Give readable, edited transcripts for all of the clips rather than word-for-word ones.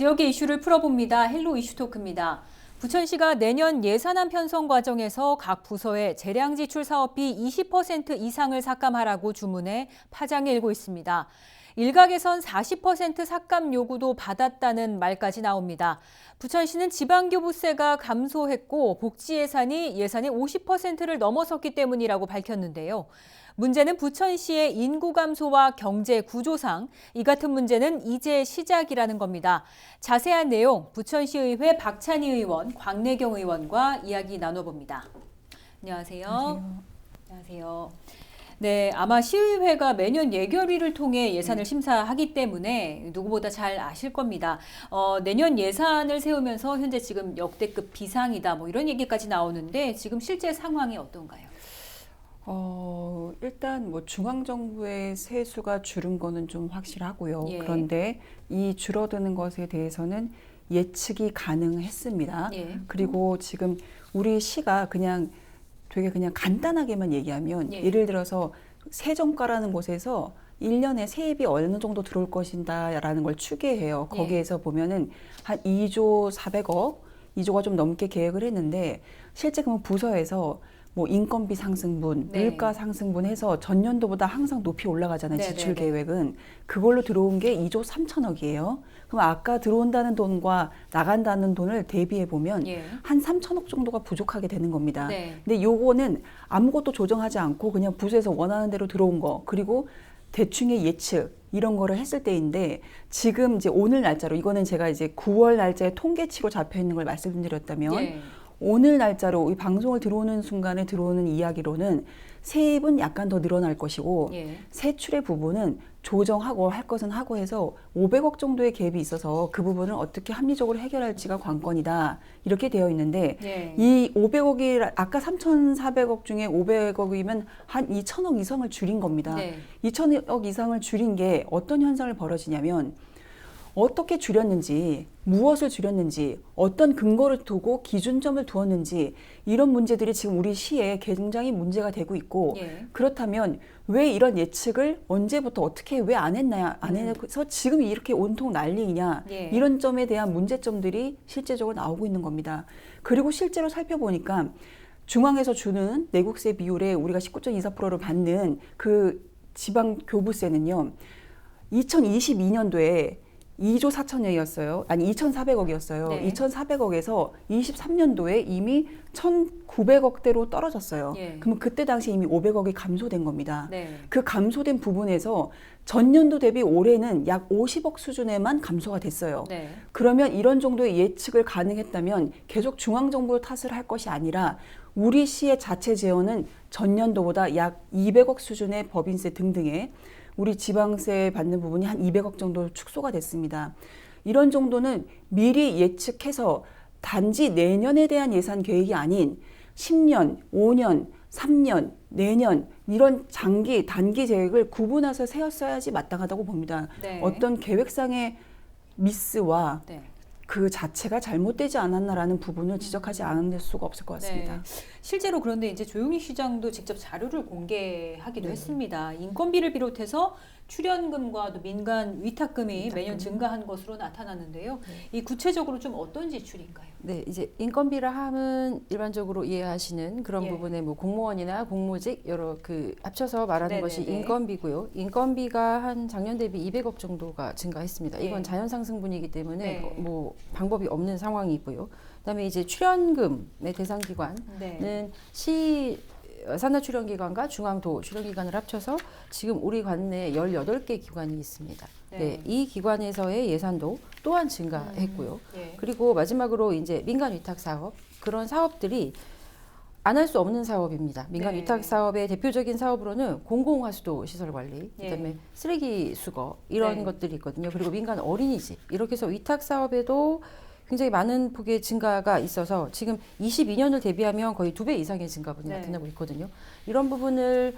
지역의 이슈를 풀어봅니다. 헬로 이슈토크입니다. 부천시가 내년 예산안 편성 과정에서 각 부서의 재량 지출 사업비 20% 이상을 삭감하라고 주문해 파장이 일고 있습니다. 일각에선 40% 삭감 요구도 받았다는 말까지 나옵니다. 부천시는 지방교부세가 감소했고 복지 예산의 50%를 넘어섰기 때문이라고 밝혔는데요. 문제는 부천시의 인구 감소와 경제 구조상 이 같은 문제는 이제 시작이라는 겁니다. 자세한 내용 부천시의회 박찬희 의원, 광내경 의원과 이야기 나눠봅니다. 안녕하세요. 안녕하세요. 네, 아마 시의회가 매년 예결위를 통해 예산을 심사하기 때문에 누구보다 잘 아실 겁니다. 내년 예산을 세우면서 현재 지금 역대급 비상이다 뭐 이런 얘기까지 나오는데 지금 실제 상황이 어떤가요? 일단 뭐 중앙정부의 세수가 줄은 거는 좀 확실하고요. 예. 그런데 이 줄어드는 것에 대해서는 예측이 가능했습니다. 예. 그리고 지금 우리 시가 되게 그냥 간단하게만 얘기하면 예. 예를 들어서 세정과라는 곳에서 1년에 세입이 어느 정도 들어올 것인다라는 걸 추계해요. 예. 거기에서 보면은 한 2조 400억, 2조가 좀 넘게 계획을 했는데 실제 그러면 부서에서 뭐 인건비 상승분, 네. 물가 상승분 해서 전년도보다 항상 높이 올라가잖아요. 네, 지출 네, 네. 계획은. 그걸로 들어온 게 2조 3천억이에요. 그럼 아까 들어온다는 돈과 나간다는 돈을 대비해 보면 예. 한 3천억 정도가 부족하게 되는 겁니다. 네. 근데 요거는 아무것도 조정하지 않고 그냥 부서에서 원하는 대로 들어온 거, 그리고 대충의 예측 이런 거를 했을 때인데 지금 이제 오늘 날짜로 이거는 제가 이제 9월 날짜에 통계치로 잡혀 있는 걸 말씀드렸다면 예. 오늘 날짜로 이 방송을 들어오는 순간에 들어오는 이야기로는 세입은 약간 더 늘어날 것이고 예. 세출의 부분은 조정하고 할 것은 하고 해서 500억 정도의 갭이 있어서 그 부분을 어떻게 합리적으로 해결할지가 관건이다. 이렇게 되어 있는데 예. 이 500억이 아까 3,400억 중에 500억이면 한 2천억 이상을 줄인 겁니다. 네. 2천억 이상을 줄인 게 어떤 현상을 벌어지냐면 어떻게 줄였는지, 무엇을 줄였는지, 어떤 근거를 두고 기준점을 두었는지 이런 문제들이 지금 우리 시에 굉장히 문제가 되고 있고 예. 그렇다면 왜 이런 예측을 언제부터 어떻게 왜 안 했나요? 안 해서 지금 이렇게 온통 난리이냐 예. 이런 점에 대한 문제점들이 실제적으로 나오고 있는 겁니다. 그리고 실제로 살펴보니까 중앙에서 주는 내국세 비율에 우리가 19.24%를 받는 그 지방 교부세는요. 2022년도에 2조 4천억이었어요. 아니 2,400억이었어요. 네. 2,400억에서 23년도에 이미 1,900억대로 떨어졌어요. 예. 그러면 그때 당시 이미 500억이 감소된 겁니다. 네. 그 감소된 부분에서 전년도 대비 올해는 약 50억 수준에만 감소가 됐어요. 네. 그러면 이런 정도의 예측을 가능했다면 계속 중앙정부 탓을 할 것이 아니라 우리 시의 자체 재원은 전년도보다 약 200억 수준의 법인세 등등의 우리 지방세 받는 부분이 한 200억 정도 축소가 됐습니다. 이런 정도는 미리 예측해서 단지 내년에 대한 예산 계획이 아닌 10년, 5년, 3년, 내년 이런 장기, 단기 계획을 구분해서 세웠어야지 마땅하다고 봅니다. 네. 어떤 계획상의 미스와 네. 그 자체가 잘못되지 않았나라는 부분을 지적하지 않을 수가 없을 것 같습니다. 네. 실제로 그런데 이제 조용희 시장도 직접 자료를 공개하기도 네. 했습니다. 인건비를 비롯해서 출연금과 또 민간 위탁금이 매년 증가한 것으로 나타났는데요. 이 구체적으로 좀 어떤 지출인가요? 네, 이제 인건비라 함은 일반적으로 이해하시는 그런 예. 부분에 뭐 공무원이나 공무직 여러 합쳐서 말하는 네네네. 것이 인건비고요. 인건비가 한 작년 대비 200억 정도가 증가했습니다. 예. 이건 자연 상승분이기 때문에 네. 뭐 방법이 없는 상황이고요. 그다음에 이제 출연금의 대상 기관은 네. 시 산하출연기관과 중앙도 출연기관을 합쳐서 지금 우리 관내에 18개 기관이 있습니다. 네. 네, 이 기관에서의 예산도 또한 증가했고요. 예. 그리고 마지막으로 이제 민간 위탁 사업, 그런 사업들이 안 할 수 없는 사업입니다. 민간 네. 위탁 사업의 대표적인 사업으로는 공공하수도 시설 관리, 예. 그다음에 쓰레기 수거 이런 네. 것들이 있거든요. 그리고 민간 어린이집 이렇게 해서 위탁 사업에도 굉장히 많은 폭의 증가가 있어서 지금 22년을 대비하면 거의 2배 이상의 증가분이 네. 나타나고 있거든요. 이런 부분을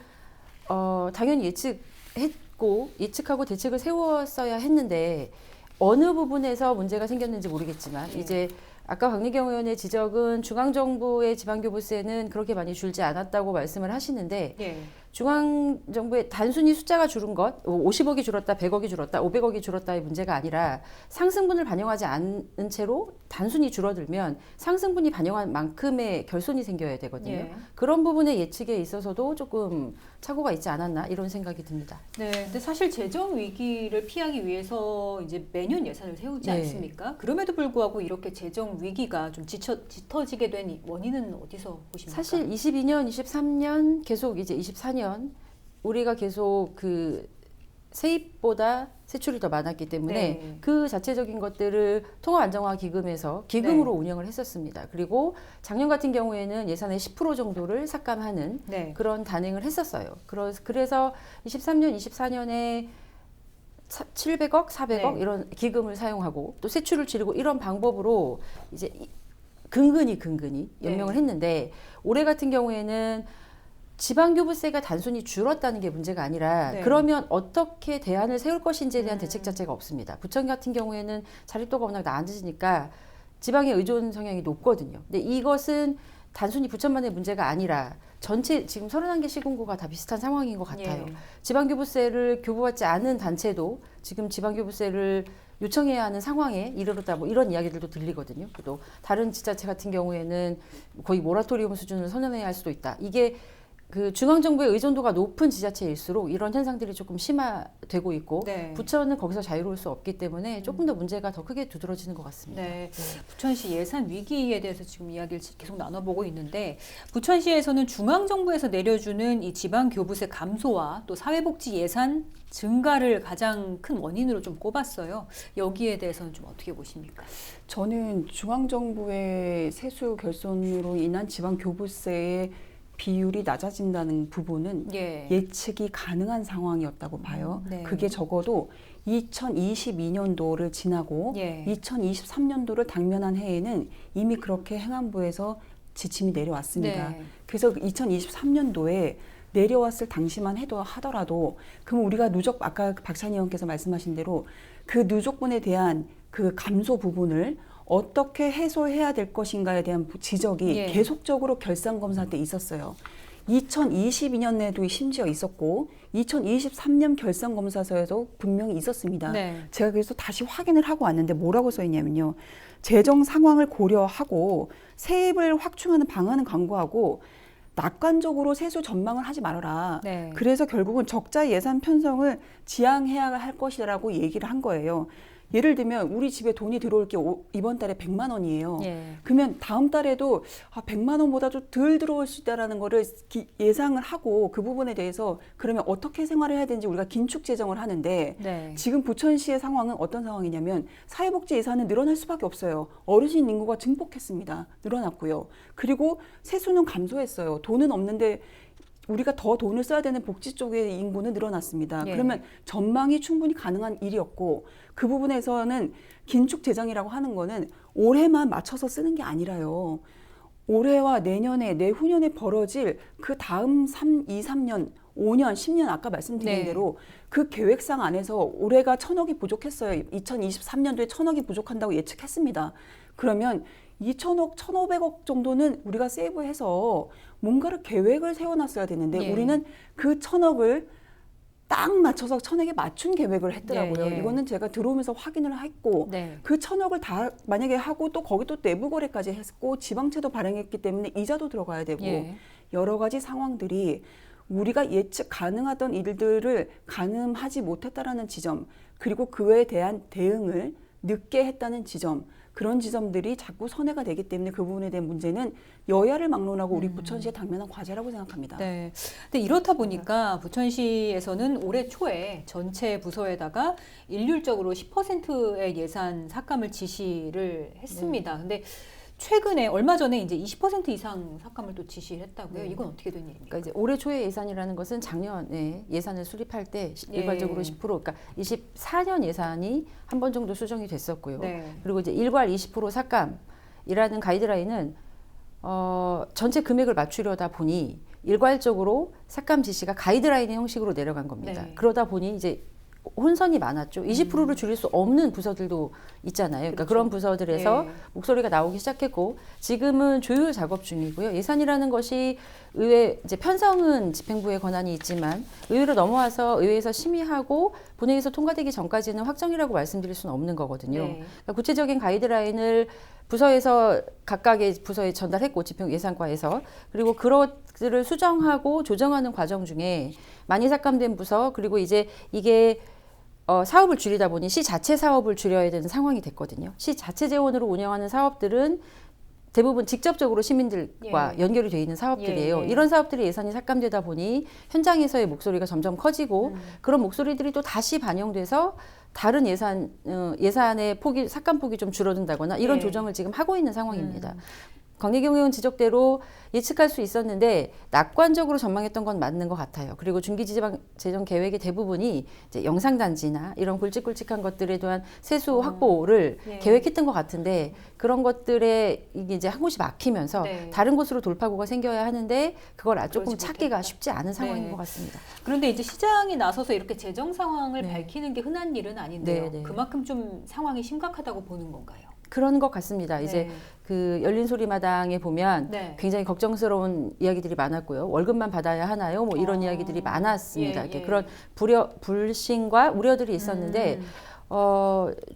당연히 예측하고 대책을 세웠어야 했는데 어느 부분에서 문제가 생겼는지 모르겠지만 네. 이제 아까 광내경 의원의 지적은 중앙정부의 지방교부세는 그렇게 많이 줄지 않았다고 말씀을 하시는데 예. 중앙정부의 단순히 숫자가 줄은 것, 50억이 줄었다, 100억이 줄었다, 500억이 줄었다의 문제가 아니라 상승분을 반영하지 않은 채로 단순히 줄어들면 상승분이 반영한 만큼의 결손이 생겨야 되거든요. 예. 그런 부분의 예측에 있어서도 조금 착오가 있지 않았나 이런 생각이 듭니다. 네, 근데 사실 재정 위기를 피하기 위해서 이제 매년 예산을 세우지 네. 않습니까? 그럼에도 불구하고 이렇게 재정 위기가 좀 짙어지게 된 원인은 어디서 보십니까? 사실 22년, 23년 계속 이제 24년 우리가 계속 그 세입보다 세출이 더 많았기 때문에 네. 그 자체적인 것들을 통화안정화기금에서 기금으로 운영을 했었습니다. 그리고 작년 같은 경우에는 예산의 10% 정도를 삭감하는 네. 그런 단행을 했었어요. 그래서 23년, 24년에 700억, 400억 네. 이런 기금을 사용하고 또 세출을 줄이고 이런 방법으로 이제 근근히 연명을 네. 했는데 올해 같은 경우에는 지방교부세가 단순히 줄었다는 게 문제가 아니라 네. 그러면 어떻게 대안을 세울 것인지에 대한 대책 자체가 없습니다. 부천 같은 경우에는 자립도가 워낙 낮으니까 지방에 의존 성향이 높거든요. 근데 이것은 단순히 부천만의 문제가 아니라 전체 지금 31개 시군구가 다 비슷한 상황인 것 같아요. 예. 지방교부세를 교부받지 않은 단체도 지금 지방교부세를 요청해야 하는 상황에 이르렀다 뭐 이런 이야기들도 들리거든요. 또 다른 지자체 같은 경우에는 거의 모라토리움 수준을 선언해야 할 수도 있다. 이게 그 중앙정부의 의존도가 높은 지자체일수록 이런 현상들이 조금 심화되고 있고 네. 부천은 거기서 자유로울 수 없기 때문에 조금 더 문제가 더 크게 두드러지는 것 같습니다. 네. 부천시 예산 위기에 대해서 지금 이야기를 계속 나눠보고 있는데 부천시에서는 중앙정부에서 내려주는 이 지방교부세 감소와 또 사회복지 예산 증가를 가장 큰 원인으로 좀 꼽았어요. 여기에 대해서는 좀 어떻게 보십니까? 저는 중앙정부의 세수 결손으로 인한 지방교부세의 비율이 낮아진다는 부분은 예. 예측이 가능한 상황이었다고 봐요. 네. 그게 적어도 2022년도를 지나고 예. 2023년도를 당면한 해에는 이미 그렇게 행안부에서 지침이 내려왔습니다. 네. 그래서 2023년도에 내려왔을 당시만 하더라도 그럼 우리가 누적 아까 박찬희 의원께서 말씀하신 대로 그 누적분에 대한 그 감소 부분을 어떻게 해소해야 될 것인가에 대한 지적이 예. 계속적으로 결산검사 때 있었어요. 2022년에도 심지어 있었고 2023년 결산검사서에도 분명히 있었습니다. 네. 제가 그래서 다시 확인을 하고 왔는데 뭐라고 써 있냐면요. 재정 상황을 고려하고 세입을 확충하는 방안을 강구하고 낙관적으로 세수 전망을 하지 말아라. 네. 그래서 결국은 적자 예산 편성을 지향해야 할 것이라고 얘기를 한 거예요. 예를 들면 우리 집에 돈이 들어올 게 이번 달에 100만 원이에요. 예. 그러면 다음 달에도 100만 원보다 좀 덜 들어올 수 있다라는 거를 예상을 하고 그 부분에 대해서 그러면 어떻게 생활을 해야 되는지 우리가 긴축 재정을 하는데 네. 지금 부천시의 상황은 어떤 상황이냐면 사회복지 예산은 늘어날 수밖에 없어요. 어르신 인구가 증폭했습니다. 늘어났고요. 그리고 세수는 감소했어요. 돈은 없는데 우리가 더 돈을 써야 되는 복지 쪽의 인구는 늘어났습니다. 예. 그러면 전망이 충분히 가능한 일이었고 그 부분에서는 긴축 재정이라고 하는 거는 올해만 맞춰서 쓰는 게 아니라요. 올해와 내년에 내후년에 벌어질 그 다음 2, 3년, 5년, 10년 아까 말씀드린 네. 대로 그 계획상 안에서 올해가 1,000억이 부족했어요. 2023년도에 1,000억이 부족한다고 예측했습니다. 그러면 2,000억, 1,500억 정도는 우리가 세이브해서 뭔가를 계획을 세워놨어야 되는데 예. 우리는 그 1,000억을 딱 맞춰서 1,000억에 맞춘 계획을 했더라고요. 예, 예. 이거는 제가 들어오면서 확인을 했고 네. 그 1,000억을 다 만약에 하고 또 거기 또 내부 거래까지 했고 지방채도 발행했기 때문에 이자도 들어가야 되고 예. 여러 가지 상황들이 우리가 예측 가능하던 일들을 가늠하지 못했다라는 지점 그리고 그에 대한 대응을 늦게 했다는 지점 그런 지점들이 자꾸 선회가 되기 때문에 그 부분에 대한 문제는 여야를 막론하고 우리 부천시의 당면한 과제라고 생각합니다. 네. 근데 이렇다 보니까 부천시에서는 올해 초에 전체 부서에다가 일률적으로 10%의 예산 삭감을 지시를 했습니다. 근데 최근에 얼마 전에 이제 20% 이상 삭감을 또 지시를 했다고요. 네. 이건 어떻게 된 일입니까? 그러니까 이제 올해 초의 예산이라는 것은 작년에 예산을 수립할 때 일괄적으로 10%, 그러니까 24년 예산이 한 번 정도 수정이 됐었고요. 네. 그리고 이제 일괄 20% 삭감이라는 가이드라인은 전체 금액을 맞추려다 보니 일괄적으로 삭감 지시가 가이드라인의 형식으로 내려간 겁니다. 네. 그러다 보니 이제 혼선이 많았죠. 20%를 줄일 수 없는 부서들도 있잖아요. 그러니까 그렇죠. 그런 부서들에서 예. 목소리가 나오기 시작했고 지금은 조율 작업 중이고요. 예산이라는 것이 의회 이제 편성은 집행부의 권한이 있지만 의회로 넘어와서 의회에서 심의하고 본회의에서 통과되기 전까지는 확정이라고 말씀드릴 수는 없는 거거든요. 네. 그러니까 구체적인 가이드라인을 부서에서 각각의 부서에 전달했고 집행 예산과에서 그리고 그것들을 수정하고 조정하는 과정 중에 많이 삭감된 부서 그리고 이제 이게 사업을 줄이다 보니 시 자체 사업을 줄여야 되는 상황이 됐거든요. 시 자체 재원으로 운영하는 사업들은 대부분 직접적으로 시민들과 예. 연결이 돼 있는 사업들이에요. 예, 예. 이런 사업들이 예산이 삭감되다 보니 현장에서의 목소리가 점점 커지고 그런 목소리들이 또 다시 반영돼서 다른 예산의 폭이 삭감 폭이 좀 줄어든다거나 이런 예. 조정을 지금 하고 있는 상황입니다. 강혜경 의원 지적대로 예측할 수 있었는데 낙관적으로 전망했던 건 맞는 것 같아요. 그리고 중기지방 재정 계획의 대부분이 이제 영상단지나 이런 굵직굵직한 것들에 대한 세수 확보를 예. 계획했던 것 같은데 그런 것들에 이게 이제 한 곳이 막히면서 네. 다른 곳으로 돌파구가 생겨야 하는데 그걸 조금 그러지 찾기가 못했다. 쉽지 않은 상황인 네. 것 같습니다. 그런데 이제 시장이 나서서 이렇게 재정 상황을 네. 밝히는 게 흔한 일은 아닌데요. 네, 네. 그만큼 좀 상황이 심각하다고 보는 건가요? 그런 것 같습니다. 이제 네. 그 열린 소리마당에 보면 네. 굉장히 걱정스러운 이야기들이 많았고요. 월급만 받아야 하나요? 뭐 이런 아. 이야기들이 많았습니다. 예, 이렇게 예. 그런 불신과 우려들이 있었는데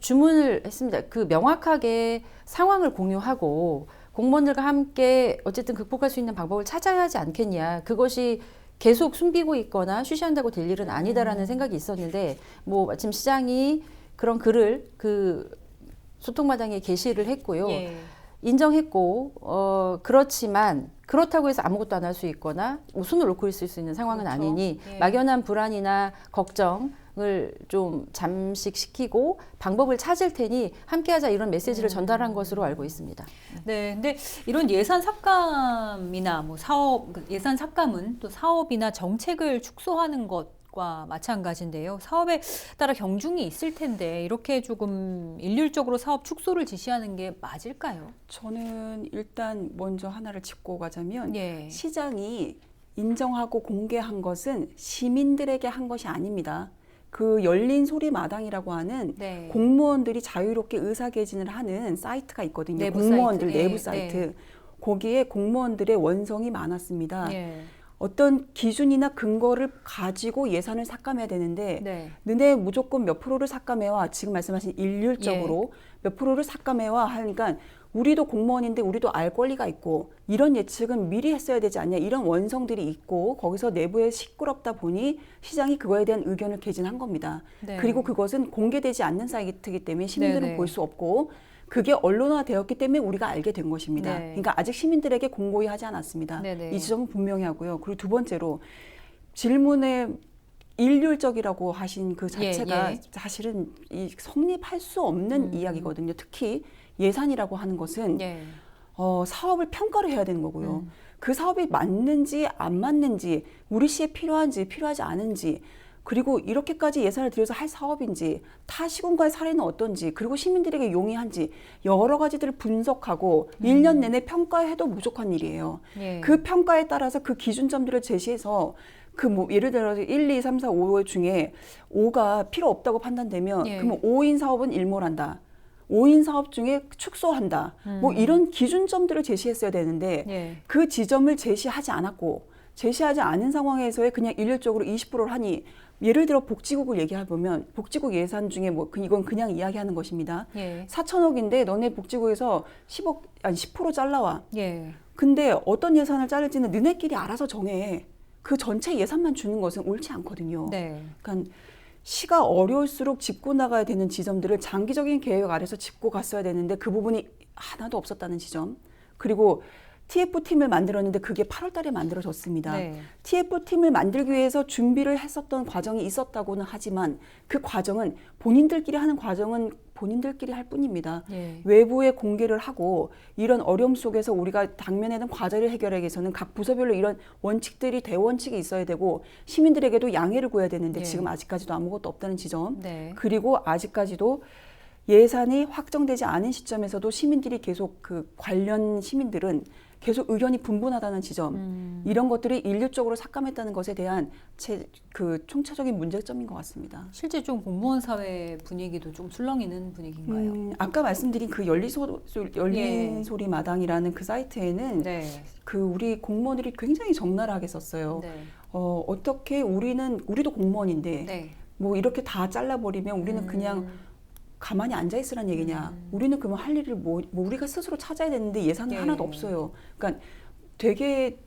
주문을 했습니다. 그 명확하게 상황을 공유하고 공무원들과 함께 어쨌든 극복할 수 있는 방법을 찾아야 하지 않겠냐. 그것이 계속 숨기고 있거나 쉬쉬한다고 될 일은 아니다라는 생각이 있었는데 뭐 마침 시장이 그런 글을 그 소통마당에 게시를 했고요. 예. 인정했고 그렇지만 그렇다고 해서 아무것도 안 할 수 있거나 뭐 손을 놓고 있을 수 있는 상황은 그렇죠. 아니니 예. 막연한 불안이나 걱정을 좀 잠식시키고 방법을 찾을 테니 함께하자 이런 메시지를 전달한 것으로 알고 있습니다. 네, 근데 이런 예산 삭감이나 뭐 사업, 예산 삭감은 또 사업이나 정책을 축소하는 것과 마찬가지인데요. 사업에 따라 경중이 있을 텐데 이렇게 조금 일률적으로 사업 축소를 지시하는 게 맞을까요? 저는 일단 먼저 하나를 짚고 가자면 예. 시장이 인정하고 공개한 것은 시민들에게 한 것이 아닙니다. 그 열린 소리 마당이라고 하는 네. 공무원들이 자유롭게 의사개진을 하는 사이트가 있거든요. 내부 공무원들 사이트. 내부 예, 사이트. 네. 거기에 공무원들의 원성이 많았습니다. 예. 어떤 기준이나 근거를 가지고 예산을 삭감해야 되는데 네. 너네 무조건 몇 프로를 삭감해와 지금 말씀하신 일률적으로 몇 프로를 삭감해와 하니까 우리도 공무원인데 우리도 알 권리가 있고 이런 예측은 미리 했어야 되지 않냐 이런 원성들이 있고 거기서 내부에 시끄럽다 보니 시장이 그거에 대한 의견을 개진한 겁니다. 네. 그리고 그것은 공개되지 않는 사이트이기 때문에 시민들은 네네. 볼 수 없고 그게 언론화되었기 때문에 우리가 알게 된 것입니다. 네. 그러니까 아직 시민들에게 공고히 하지 않았습니다. 네네. 이 지점은 분명히 하고요. 그리고 두 번째로 질문에 일률적이라고 하신 그 자체가 예. 사실은 이 성립할 수 없는 이야기거든요. 특히 예산이라고 하는 것은 예. 사업을 평가를 해야 되는 거고요. 그 사업이 맞는지 안 맞는지 우리 시에 필요한지 필요하지 않은지 그리고 이렇게까지 예산을 들여서 할 사업인지 타 시군과의 사례는 어떤지 그리고 시민들에게 용이한지 여러 가지들을 분석하고 1년 내내 평가해도 부족한 일이에요. 예. 그 평가에 따라서 그 기준점들을 제시해서 그 뭐 예를 들어서 1, 2, 3, 4, 5 중에 5가 필요 없다고 판단되면 예. 그러면 5인 사업은 일몰한다. 5인 사업 중에 축소한다. 뭐 이런 기준점들을 제시했어야 되는데 예. 그 지점을 제시하지 않았고 제시하지 않은 상황에서의 그냥 일률적으로 20%를 하니 예를 들어 복지국을 얘기해보면 복지국 예산 중에 뭐 이건 그냥 이야기하는 것입니다. 예. 4천억인데 너네 복지국에서 10% 잘라와. 예. 근데 어떤 예산을 자를지는 너네끼리 알아서 정해. 그 전체 예산만 주는 것은 옳지 않거든요. 네. 그러니까 시가 어려울수록 짚고 나가야 되는 지점들을 장기적인 계획 아래서 짚고 갔어야 되는데 그 부분이 하나도 없었다는 지점. 그리고 TF팀을 만들었는데 그게 8월 달에 만들어졌습니다. 네. TF팀을 만들기 위해서 준비를 했었던 과정이 있었다고는 하지만 그 과정은 본인들끼리 하는 과정은 본인들끼리 할 뿐입니다. 예. 외부에 공개를 하고 이런 어려움 속에서 우리가 당면에는 과제를 해결하기 위해서는 각 부서별로 이런 원칙들이 대원칙이 있어야 되고 시민들에게도 양해를 구해야 되는데 예. 지금 아직까지도 아무것도 없다는 지점. 네. 그리고 아직까지도 예산이 확정되지 않은 시점에서도 시민들이 계속 그 관련 시민들은 계속 의견이 분분하다는 지점, 이런 것들이 일률적으로 삭감했다는 것에 대한 그 총체적인 문제점인 것 같습니다. 실제 좀 공무원 사회 분위기도 좀 술렁이는 분위기인가요? 아까 말씀드린 그 열린 예. 소리 마당이라는 그 사이트에는 네. 그 우리 공무원들이 굉장히 적나라하게 썼어요. 네. 어떻게 우리도 공무원인데 네. 뭐 이렇게 다 잘라버리면 우리는 그냥 가만히 앉아 있으란 얘기냐. 우리는 그러면 할 일을 뭐 우리가 스스로 찾아야 되는데 예산은 예. 하나도 없어요. 그러니까 되게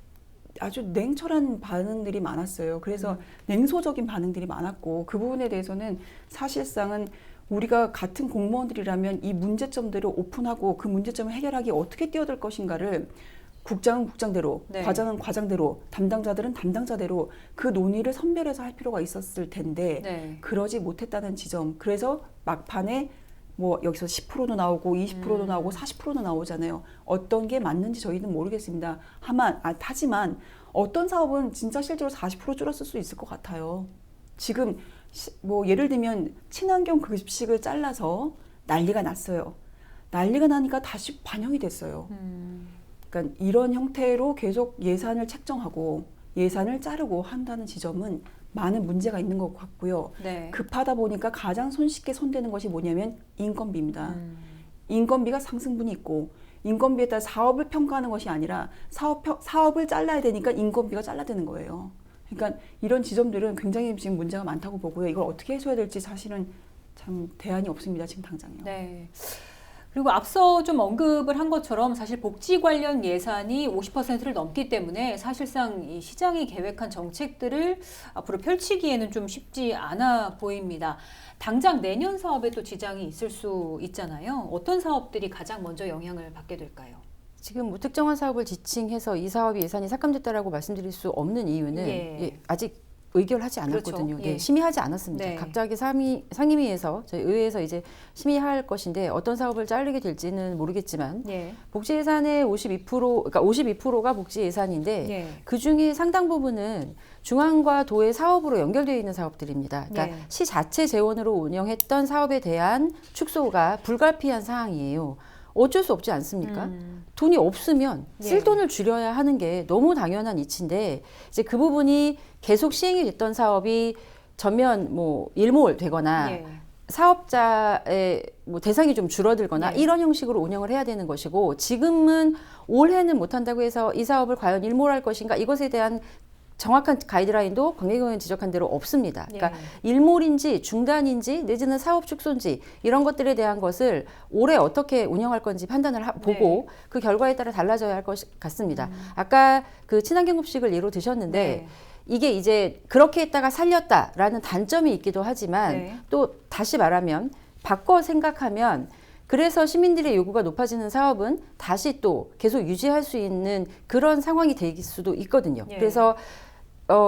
아주 냉철한 반응들이 많았어요. 그래서 냉소적인 반응들이 많았고 그 부분에 대해서는 사실상은 우리가 같은 공무원들이라면 이 문제점들을 오픈하고 그 문제점을 해결하기 어떻게 뛰어들 것인가를 국장은 국장대로, 네. 과장은 과장대로, 담당자들은 담당자대로 그 논의를 선별해서 할 필요가 있었을 텐데 네. 그러지 못했다는 지점. 그래서 막판에 뭐 여기서 10%도 나오고 20%도 나오고 40%도 나오잖아요. 어떤 게 맞는지 저희는 모르겠습니다. 하지만 어떤 사업은 진짜 실제로 40% 줄었을 수 있을 것 같아요. 지금 뭐 예를 들면 친환경 급식을 잘라서 난리가 났어요. 난리가 나니까 다시 반영이 됐어요. 그러니까 이런 형태로 계속 예산을 책정하고 예산을 자르고 한다는 지점은 많은 문제가 있는 것 같고요. 네. 급하다 보니까 가장 손쉽게 손대는 것이 뭐냐면 인건비입니다. 인건비가 상승분이 있고 인건비에 따라 사업을 평가하는 것이 아니라 사업을 잘라야 되니까 인건비가 잘라되는 거예요. 그러니까 이런 지점들은 굉장히 지금 문제가 많다고 보고요. 이걸 어떻게 해소해야 될지 사실은 참 대안이 없습니다. 지금 당장요. 네. 그리고 앞서 좀 언급을 한 것처럼 사실 복지 관련 예산이 50%를 넘기 때문에 사실상 이 시장이 계획한 정책들을 앞으로 펼치기에는 좀 쉽지 않아 보입니다. 당장 내년 사업에 또 지장이 있을 수 있잖아요. 어떤 사업들이 가장 먼저 영향을 받게 될까요? 지금 무특정한 사업을 지칭해서 이 사업이 예산이 삭감됐다라고 말씀드릴 수 없는 이유는 아직 의결하지 않았거든요. 그렇죠. 예. 심의하지 않았습니다. 네. 각각의 상임위에서 저희 의회에서 이제 심의할 것인데 어떤 사업을 자르게 될지는 모르겠지만 예. 복지 예산의 그러니까 52%가 복지 예산인데 예. 그 중에 상당 부분은 중앙과 도의 사업으로 연결되어 있는 사업들입니다. 그러니까 예. 시 자체 재원으로 운영했던 사업에 대한 축소가 불가피한 사항이에요. 어쩔 수 없지 않습니까? 돈이 없으면 쓸 예. 돈을 줄여야 하는 게 너무 당연한 이치인데 이제 그 부분이 계속 시행이 됐던 사업이 전면 뭐 일몰되거나 예. 사업자의 뭐 대상이 좀 줄어들거나 예. 이런 형식으로 운영을 해야 되는 것이고 지금은 올해는 못한다고 해서 이 사업을 과연 일몰할 것인가 이것에 대한 정확한 가이드라인도 강혜경 의원 지적한 대로 없습니다. 그러니까 일몰인지 중단인지 내지는 사업 축소인지 이런 것들에 대한 것을 올해 어떻게 운영할 건지 판단을 보고 그 결과에 따라 달라져야 할 것 같습니다. 아까 그 친환경급식을 예로 드셨는데 이게 이제 그렇게 했다가 살렸다라는 단점이 있기도 하지만 또 다시 말하면 바꿔 생각하면 그래서 시민들의 요구가 높아지는 사업은 다시 또 계속 유지할 수 있는 그런 상황이 될 수도 있거든요. 그래서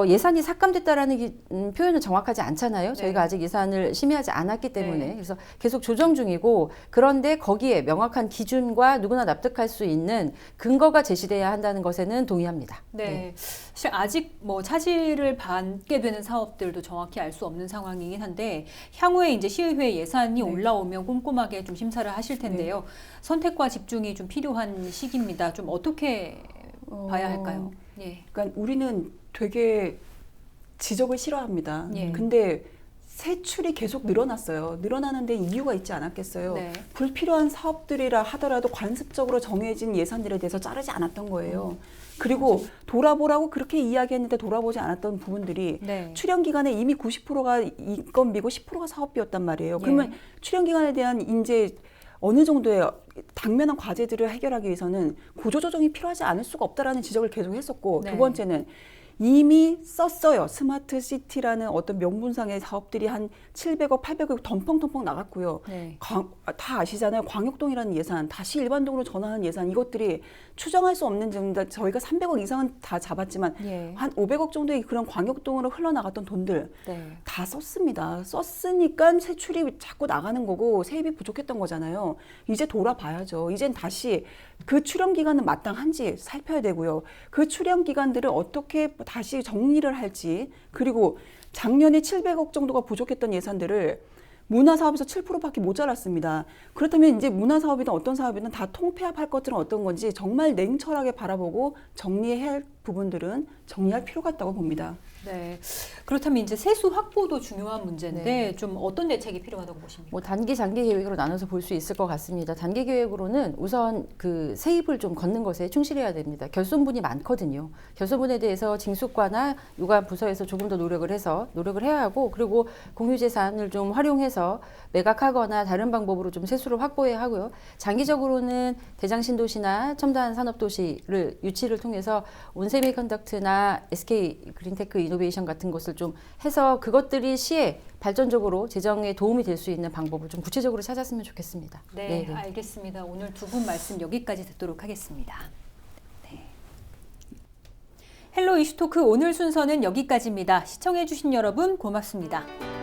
예산이 삭감됐다라는 표현은 정확하지 않잖아요. 저희가 아직 예산을 심의하지 않았기 때문에 그래서 계속 조정 중이고 그런데 거기에 명확한 기준과 누구나 납득할 수 있는 근거가 제시돼야 한다는 것에는 동의합니다. 네. 사실 아직 뭐 차질을 받게 되는 사업들도 정확히 알 수 없는 상황이긴 한데 향후에 이제 시의회 예산이 올라오면 꼼꼼하게 좀 심사를 하실 텐데요. 선택과 집중이 좀 필요한 시기입니다. 좀 어떻게 봐야 할까요? 예. 그러니까 우리는 되게 지적을 싫어합니다. 근데 세출이 계속 늘어났어요. 늘어나는데 이유가 있지 않았겠어요. 불필요한 사업들이라 하더라도 관습적으로 정해진 예산들에 대해서 자르지 않았던 거예요. 그리고 돌아보라고 그렇게 이야기했는데 돌아보지 않았던 부분들이 출연 기간에 이미 90%가 인건비고 10%가 사업비였단 말이에요. 그러면 출연 기간에 대한 이제 어느 정도의 당면한 과제들을 해결하기 위해서는 구조조정이 필요하지 않을 수가 없다라는 지적을 계속 했었고 두 번째는 이미 썼어요. 스마트 시티라는 어떤 명분상의 사업들이 한 700억, 800억 덤펑덤펑 나갔고요. 다 아시잖아요. 광역동이라는 예산, 다시 일반동으로 전환하는 예산, 이것들이 추정할 수 없는 정도, 저희가 300억 이상은 다 잡았지만 한 500억 정도의 그런 광역동으로 흘러나갔던 돈들 다 썼습니다. 썼으니까 세출이 자꾸 나가는 거고 세입이 부족했던 거잖아요. 이제 돌아봐야죠. 이젠 다시 그 출연 기간은 마땅한지 살펴야 되고요. 그 출연 기간들을 어떻게 다시 정리를 할지, 그리고 작년에 700억 정도가 부족했던 예산들을 문화사업에서 7%밖에 모자랐습니다. 그렇다면 이제 문화사업이든 어떤 사업이든 다 통폐합할 것들은 어떤 건지 정말 냉철하게 바라보고 정리해야 할 부분들은 정리할 필요가 있다고 봅니다. 네. 그렇다면 이제 세수 확보도 중요한 문제인데 네. 좀 어떤 대책이 필요하다고 보십니까? 뭐 단기, 장기 계획으로 나눠서 볼 수 있을 것 같습니다. 단기 계획으로는 우선 그 세입을 좀 걷는 것에 충실해야 됩니다. 결손분이 많거든요. 결손분에 대해서 징수과나 유관 부서에서 조금 더 노력을 해야 하고, 그리고 공유재산을 좀 활용해서 매각하거나 다른 방법으로 좀 세수를 확보해야 하고요. 장기적으로는 대장신도시나 첨단 산업도시를 유치를 통해서 온세미컨덕트나 SK 그린테크 이노베이션 같은 것을 좀 해서 그것들이 시에 발전적으로 재정에 도움이 될 수 있는 방법을 좀 구체적으로 찾았으면 좋겠습니다. 네, 알겠습니다. 오늘 두 분 말씀 여기까지 듣도록 하겠습니다. 네. 헬로 이슈토크 오늘 순서는 여기까지입니다. 시청해주신 여러분 고맙습니다.